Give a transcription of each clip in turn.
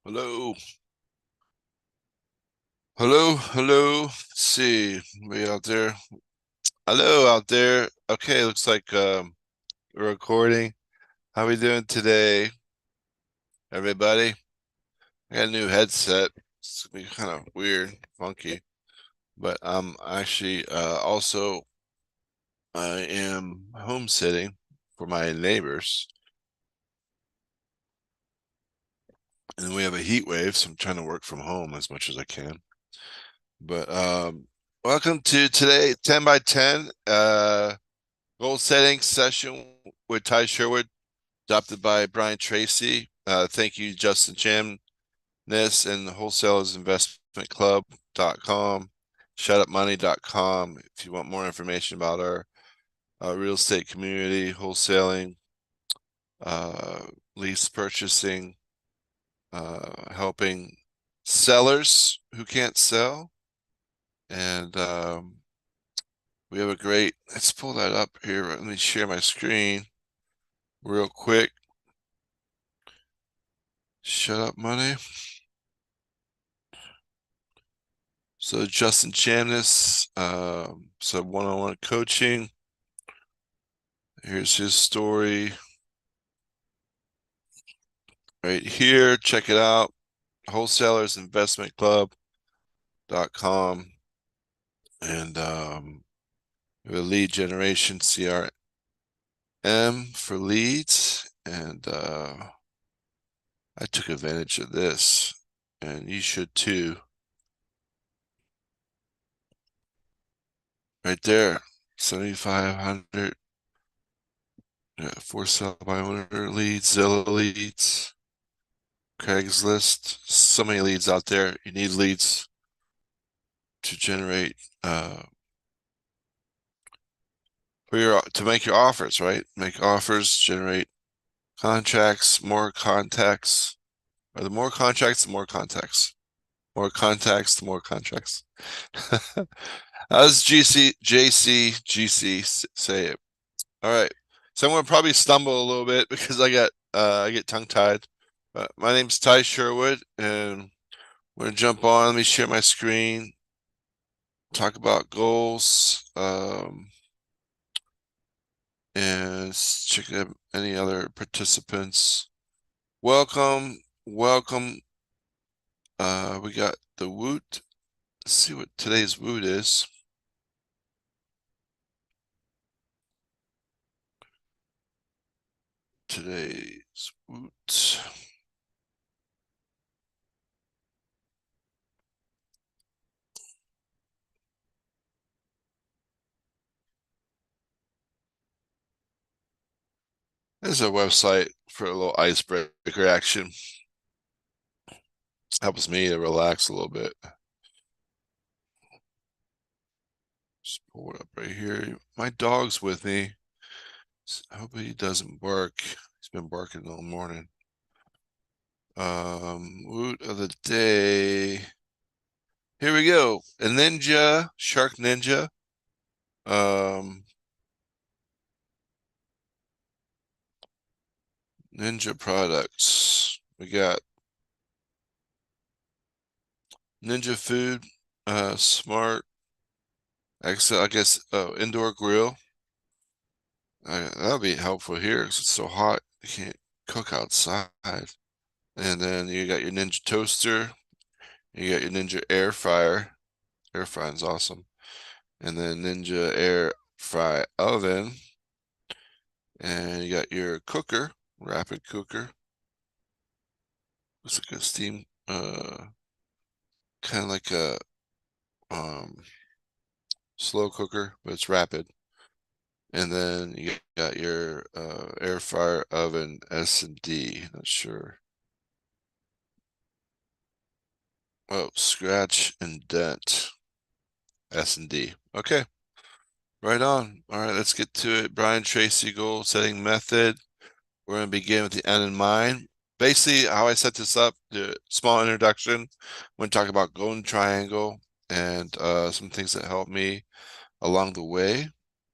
Hello. Hello. Let's see. We out there. Hello out there. Okay, looks like we're recording. How we doing today, everybody? I got a new headset. It's gonna be kind of weird, funky. But actually also I am home sitting for my neighbors. And we have a heat wave, so I'm trying to work from home as much as I can. But welcome to today 10 by 10 goal setting session with Ty Sherwood, adopted by Brian Tracy. Thank you, Justin Chamness and the Wholesalers Investment Club.com, shutupmoney.com. If you want more information about our real estate community, wholesaling, lease purchasing, helping sellers who can't sell. And we have a great, let's pull that up here. Let me share my screen real quick. Shut Up Money. So Justin Chamness, so one-on-one coaching. Here's his story right here. Check it out. Wholesalers Investment Club.com. And we have a lead generation CRM for leads. And I took advantage of this, and you should too. Right there, 7,500. Yeah, for sale by owner leads, Zillow leads, Craigslist. So many leads out there. You need leads to generate to make your offers, right? Make offers, generate contracts, more contacts. Or the more contracts, the more contacts. More contacts, the more contracts. How's JC say it? All right. So I'm gonna probably stumble a little bit because I get tongue tied. But my name's Ty Sherwood, and I'm gonna jump on. Let me share my screen. Talk about goals. And check out any other participants. Welcome. We got the Woot. Let's see what today's Woot is. Today's Woot. There's a website for a little icebreaker action. Helps me to relax a little bit. Just pull it up right here. My dog's with me. I hope he doesn't bark. He's been barking all morning. Woot of the day. Here we go. A ninja, Shark Ninja. Ninja products. We got Ninja Food, Smart, Excel, I guess, indoor grill. That'll be helpful here because it's so hot. You can't cook outside. And then you got your Ninja Toaster. You got your Ninja Air Fryer. Air frying's awesome. And then Ninja Air Fry Oven. And you got your cooker, rapid cooker. Looks like a steam, kind of like a slow cooker, but it's rapid. And then you got your air fryer oven S&D. Not sure. Oh, scratch and dent S&D. Okay, right on. All right, let's get to it. Brian Tracy goal setting method. We're going to begin with the end in mind. Basically, how I set this up, the small introduction, I'm going to talk about Golden Triangle and some things that helped me along the way.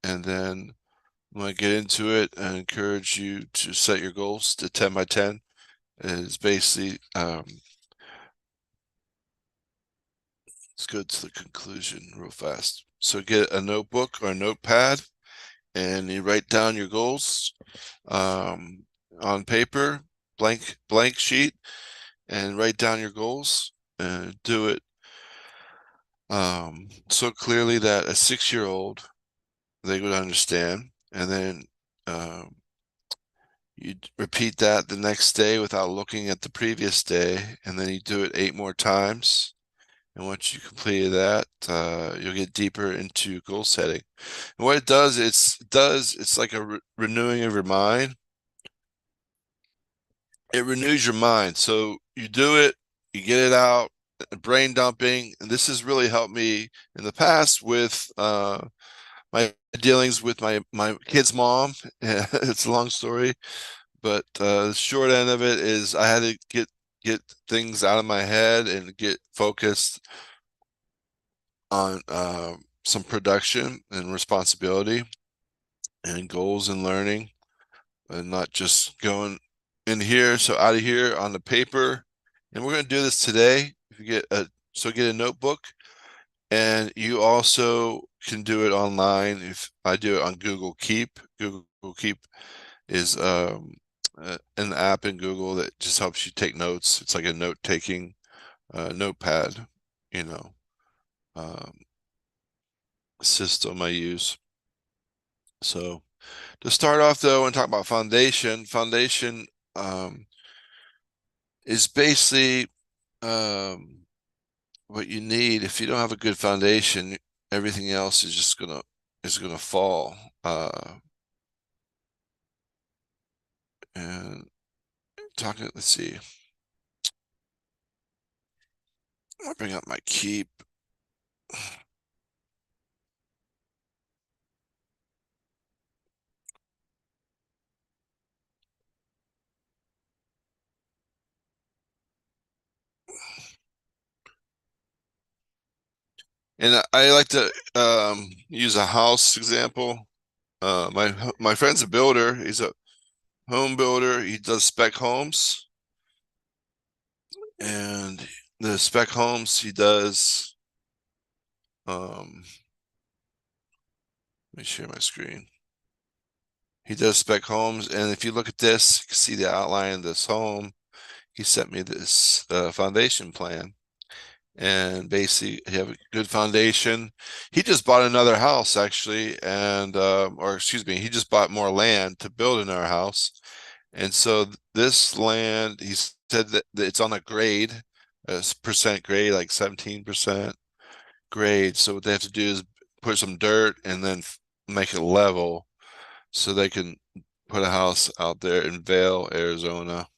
And then I'm going to get into it and encourage you to set your goals to 10 by 10. It's basically Let's go to the conclusion real fast. So get a notebook or a notepad and you write down your goals on paper, blank sheet, and write down your goals and do it so clearly that a 6-year-old they would understand. And then you repeat that the next day without looking at the previous day, and then you do it 8 more times. And once you completed that, you'll get deeper into goal setting. And what it does, it's like a renewing of your mind. It renews your mind. So you do it, you get it out, brain dumping. And this has really helped me in the past with my dealings with my kid's mom. It's a long story, but the short end of it is I had to get things out of my head and get focused on some production and responsibility and goals and learning, and not just going in here, so out of here on the paper. And we're going to do this today. If you get a notebook, and you also can do it online. If I do it on Google Keep, Google Keep is an app in Google that just helps you take notes. It's like a note-taking notepad, you know, um, system I use. So to start off, though, I want to talk about foundation. Foundation is basically what you need. If you don't have a good foundation, everything else is just gonna fall. And talking, let's see. I'll bring up my Keep. And I like to use a house example. My friend's a builder. He's a home builder. He does spec homes, and the spec homes he does. Let me share my screen. He does spec homes, and if you look at this, you can see the outline of this home. He sent me this foundation plan, and basically you have a good foundation. He just bought another house actually, and or excuse me, he just bought more land to build another house. And so this land, he said that it's on a grade, a percent grade, like 17% grade. So what they have to do is put some dirt and then make it level so they can put a house out there in Vail, Arizona.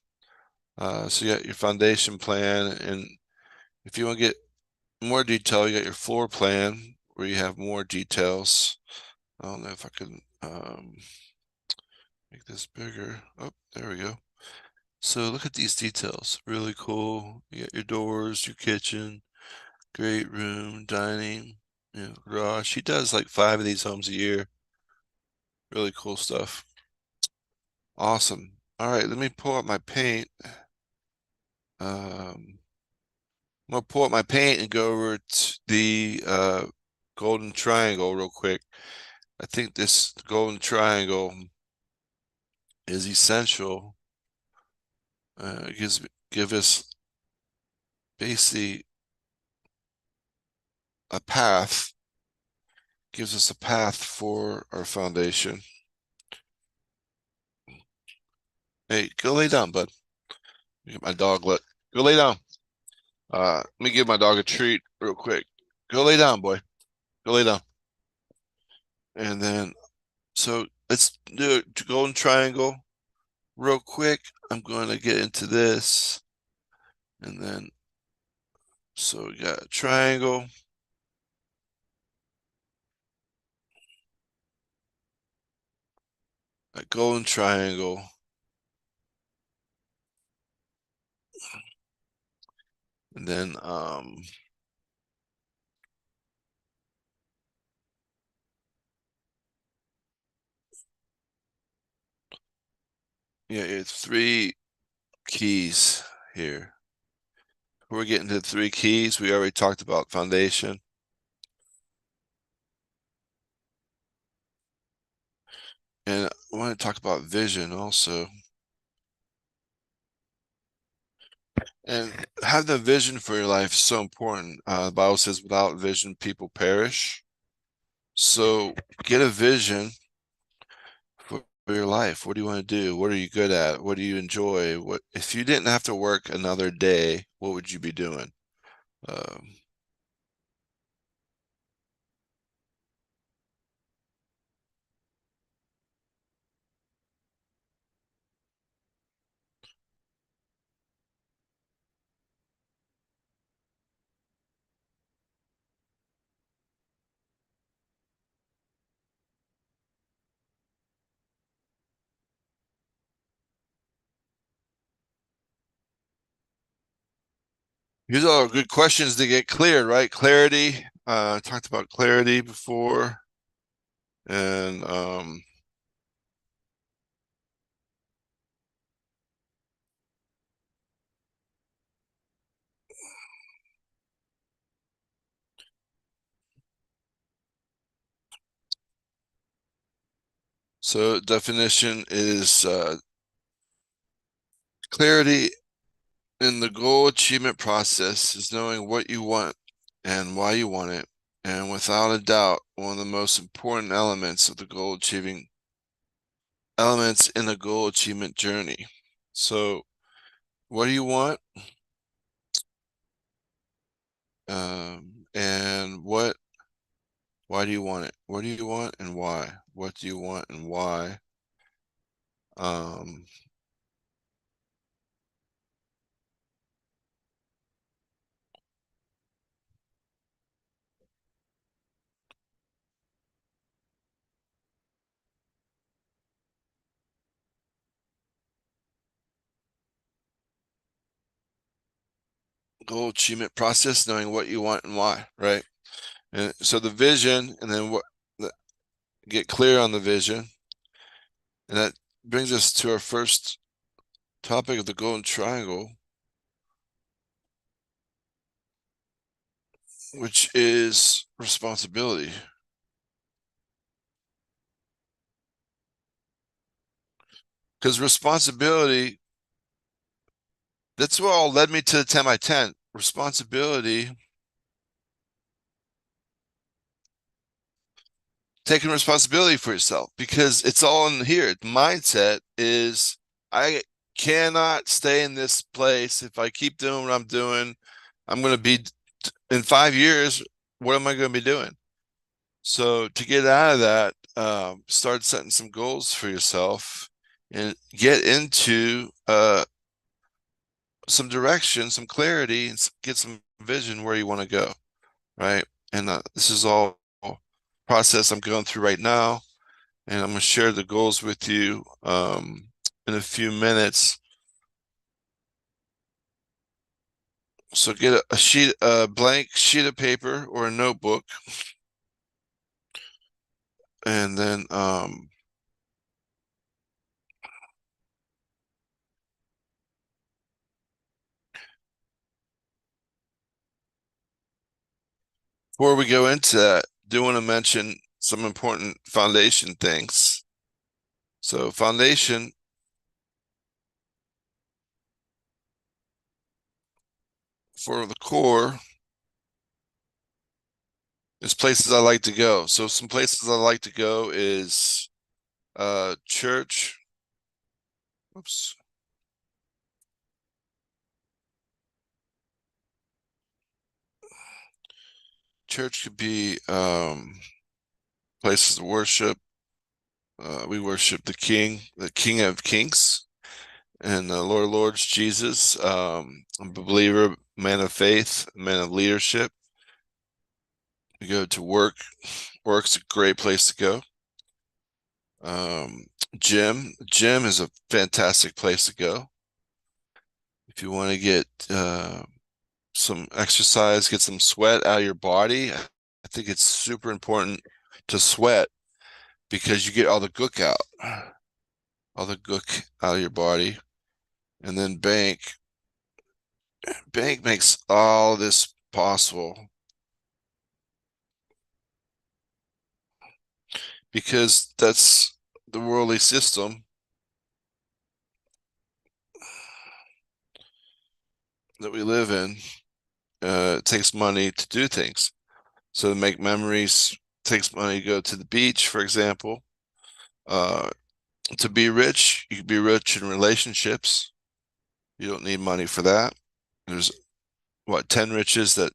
So you got your foundation plan, and if you want to get more detail, you got your floor plan where you have more details. I don't know if I can make this bigger. Oh, there we go. So look at these details. Really cool. You got your doors, your kitchen, great room, dining, garage. She does like 5 of these homes a year. Really cool stuff. Awesome. All right, let me pull up my paint. I'm gonna pull up my paint and go over to the golden triangle real quick. I think this golden triangle is essential. Give us basically a path. Gives us a path for our foundation. Hey, go lay down, bud. Get my dog. Go lay down. Let me give my dog a treat real quick. Go lay down, boy. Go lay down. And then, so let's do a golden triangle real quick. I'm going to get into this, and then, so we got a triangle. A golden triangle. And then, yeah, it's 3 keys here Before we get into the 3 keys, we already talked about foundation. And I want to talk about vision also. And have the vision for your life is so important. The Bible says, without vision, people perish. So get a vision for your life. What do you want to do? What are you good at? What do you enjoy? What if you didn't have to work another day, what would you be doing? Um, These are good questions to get cleared, right? Clarity. Talked about clarity before. And so definition is clarity in the goal achievement process is knowing what you want and why you want it. And without a doubt, one of the most important elements of the goal achieving elements in the goal achievement journey. So, what do you want? And why do you want it? What do you want and why? What do you want and why? Um, Goal achievement process, knowing what you want and why, right? And so the vision, and then get clear on the vision. And that brings us to our first topic of the golden triangle, which is responsibility. Because responsibility, that's what all led me to the 10 by 10. Responsibility, taking responsibility for yourself, because it's all in here. The mindset is, I cannot stay in this place. If I keep doing what I'm doing, I'm going to be, in 5 years, what am I going to be doing? So to get out of that, start setting some goals for yourself and get into some direction, some clarity, and get some vision where you want to go, right? And this is all process I'm going through right now, and I'm going to share the goals with you in a few minutes. So get a blank sheet of paper or a notebook, and then before we go into that, I do want to mention some important foundation things. So foundation for the core is places I like to go. So some places I like to go is church. Oops. Church could be places of worship. We worship the King of Kings, and the Lord of Lords, Jesus. I'm a believer, man of faith, man of leadership. We go to work. Work's a great place to go. Gym is a fantastic place to go if you want to get some exercise, get some sweat out of your body. I think it's super important to sweat because you get all the gook out, all the gook out of your body. And then bank. Bank makes all this possible because that's the worldly system that we live in. It takes money to do things. So to make memories, it takes money to go to the beach, for example. Uh, to be rich, you can be rich in relationships. You don't need money for that. There's what 10 riches that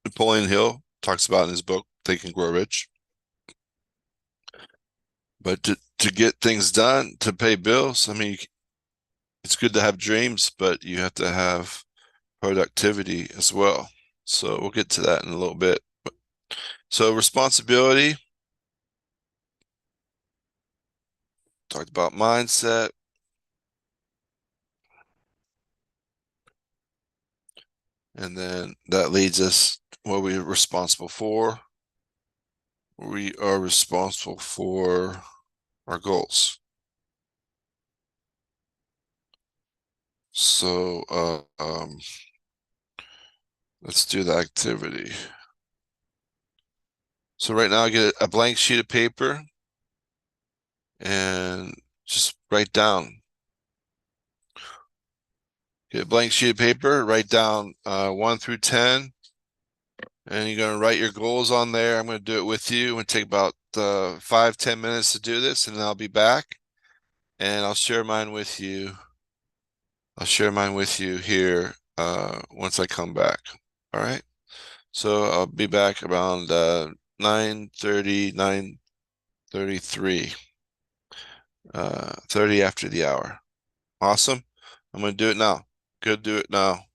Napoleon Hill talks about in his book, Think and Grow Rich. But to get things done, to pay bills, I mean, it's good to have dreams, but you have to have productivity as well. So we'll get to that in a little bit. So responsibility, talked about mindset, and then that leads us what we're responsible for. We are responsible for our goals. So let's do the activity. So right now I get a blank sheet of paper and just write down. Get a blank sheet of paper, write down 1 through 10, and you're going to write your goals on there. I'm going to do it with you. It's going to take about 5-10 minutes to do this, and then I'll be back and I'll share mine with you. I'll share mine with you here once I come back. All right. So I'll be back around 9:30, 9:33, 30 after the hour. Awesome. I'm going to do it now. Good, do it now.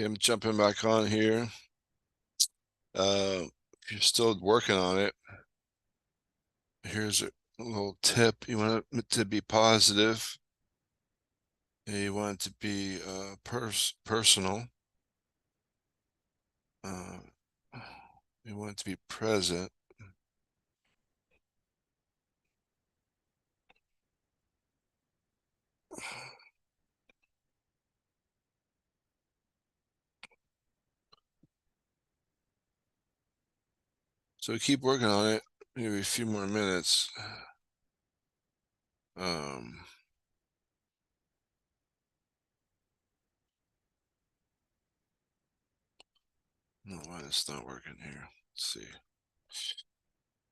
I'm jumping back on here. If you're still working on it, here's a little tip. You want it to be positive. You want it to be personal. Uh, you want it to be present. So keep working on it. Maybe a few more minutes. Um, no, why it's not working here. Let's see.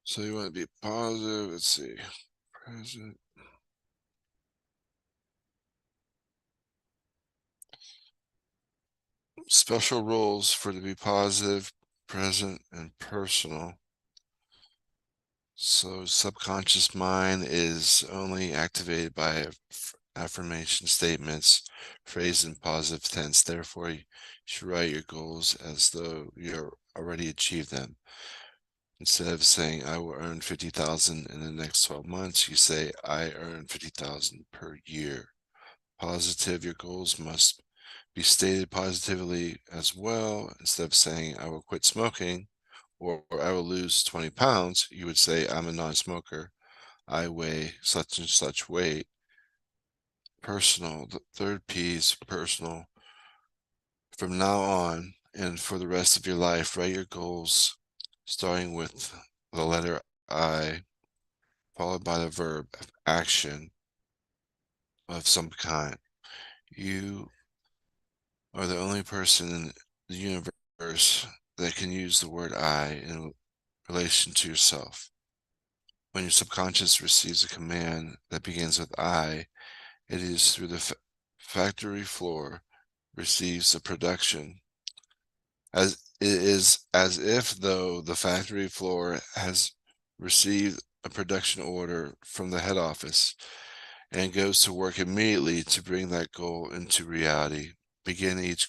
So you want to be positive. Let's see. Present. Special rules for to be positive, present, and personal. So subconscious mind is only activated by affirmation statements phrased in positive tense. Therefore, you should write your goals as though you already achieved them. Instead of saying I will earn 50,000 in the next 12 months, you say I earn 50,000 per year. Positive, your goals must be stated positively as well. Instead of saying I will quit smoking or I will lose 20 pounds, you would say I'm a non-smoker. I weigh such and such weight. Personal, the third P is personal. From now on and for the rest of your life, write your goals starting with the letter I, followed by the verb action of some kind. You are the only person in the universe that can use the word I in relation to yourself. When your subconscious receives a command that begins with I, it is through the factory floor receives a production as it is as if though the factory floor has received a production order from the head office and goes to work immediately to bring that goal into reality. Begin each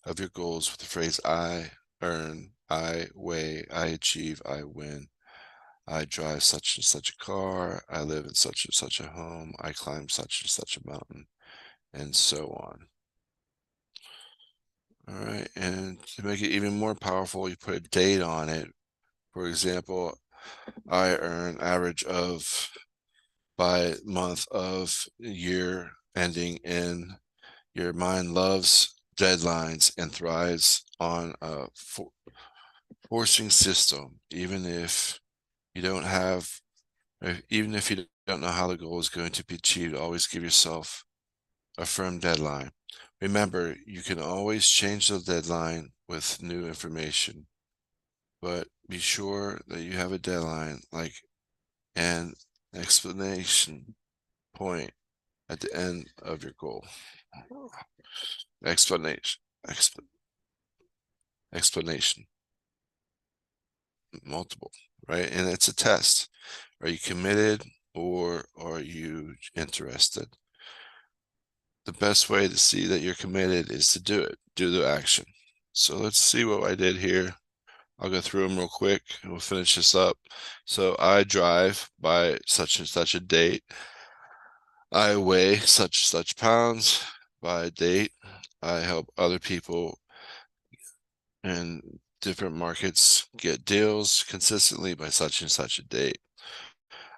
of your goals with the phrase I earn, I weigh, I achieve, I win. I drive such and such a car, I live in such and such a home, I climb such and such a mountain, and so on. All right, and to make it even more powerful, you put a date on it. For example, I earn average of by month of year ending in. Your mind loves deadlines and thrives on a forcing system, you don't have, even if you don't know how the goal is going to be achieved, always give yourself a firm deadline. Remember, you can always change the deadline with new information, but be sure that you have a deadline, like an explanation point at the end of your goal. Explanation, explanation, multiple, right? And it's a test. Are you committed or are you interested? The best way to see that you're committed is to do it, do the action. So let's see what I did here. I'll go through them real quick and we'll finish this up. So I drive by such and such a date. I weigh such and such pounds by a date. I help other people in different markets get deals consistently by such and such a date.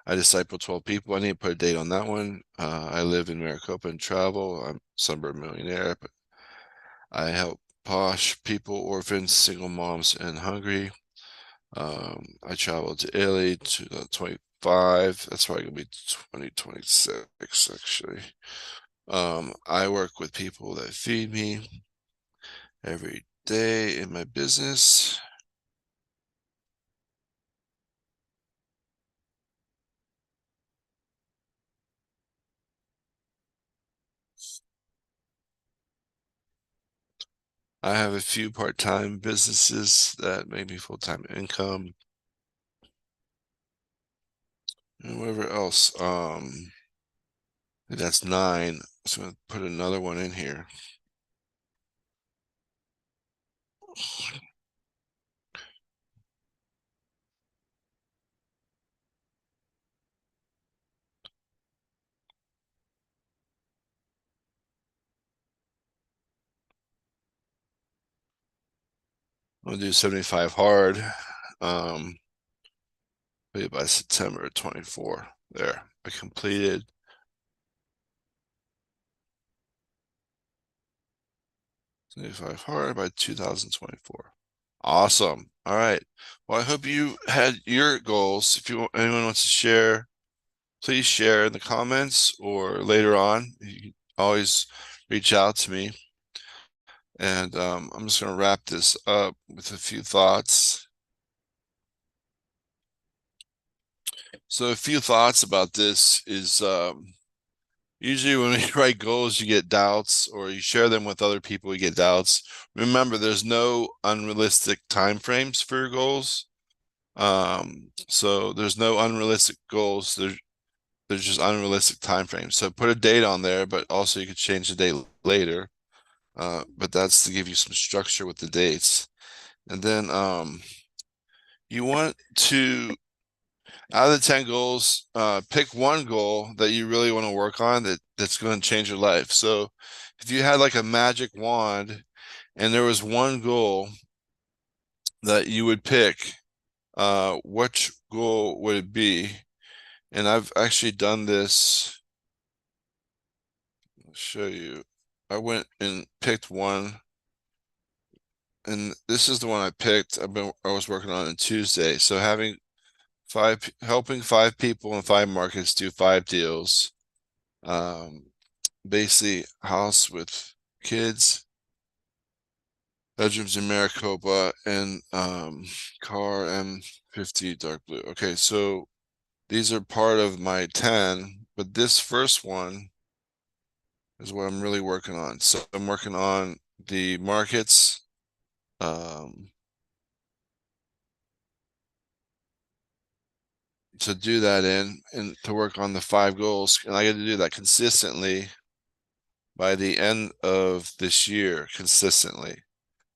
I disciple 12 people. I need to put a date on that one. I live in Maricopa and travel. I'm a suburb millionaire, but I help posh people, orphans, single moms, and hungry. I traveled to Italy to 25. That's probably gonna be 2026 actually. I work with people that feed me every day in my business. I have a few part-time businesses that make me full-time income. And whatever else. That's 9. So I'm gonna put another one in here. We'll do 75 hard. By September 24. There, I completed. $75 hard by 2024. Awesome. All right. Well, I hope you had your goals. If anyone wants to share, please share in the comments or later on. You can always reach out to me. And I'm just going to wrap this up with a few thoughts. So a few thoughts about this is usually when we write goals, you get doubts, or you share them with other people, you get doubts. Remember, there's no unrealistic time frames for your goals. So there's no unrealistic goals. There's just unrealistic time frames. So put a date on there, but also you could change the date later. But that's to give you some structure with the dates. And then you want to, out of the 10 goals, pick one goal that you really want to work on that's going to change your life. So if you had like a magic wand and there was one goal that you would pick, which goal would it be? And I've actually done this. I'll show you. I went and picked one, and this is the one I picked. I was working on Tuesday. So helping 5 people in 5 markets do 5 deals. Basically house with kids, bedrooms in Maricopa, and car M50 dark blue. Okay, so these are part of my 10, but this first one is what I'm really working on. So I'm working on the markets, to do that and to work on the 5 goals. And I got to do that consistently by the end of this year, consistently.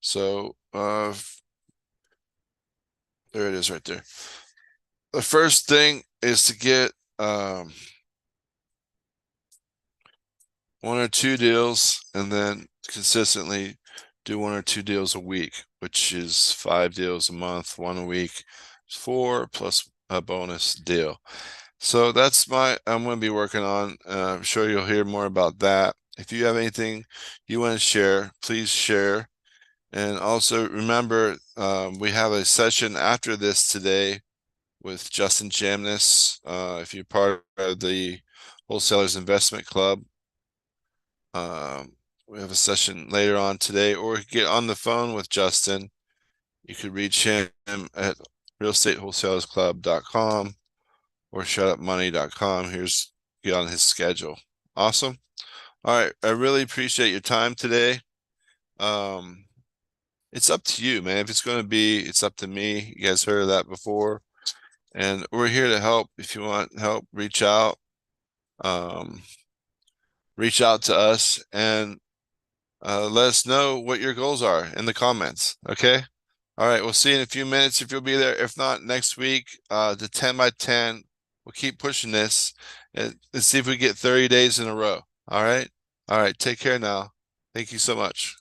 So there it is right there. The first thing is to get 1 or 2 deals, and then consistently do 1 or 2 deals a week, which is 5 deals a month, 1 a week, 4 plus a bonus deal. So that's I'm going to be working on. I'm sure you'll hear more about that. If you have anything you want to share, please share. And also remember, we have a session after this today with Justin Jamnis. If you're part of the Wholesalers Investment Club, we have a session later on today, or get on the phone with Justin. You could reach him at realestatewholesalersclub.com or shutupmoney.com. Get on his schedule. Awesome. All right. I really appreciate your time today. It's up to you, man. If it's going to be, it's up to me. You guys heard of that before. And we're here to help. If you want help, reach out. Reach out to us and let us know what your goals are in the comments. Okay. All right. We'll see you in a few minutes if you'll be there. If not, next week, the 10 by 10. We'll keep pushing this and see if we get 30 days in a row. All right. All right. Take care now. Thank you so much.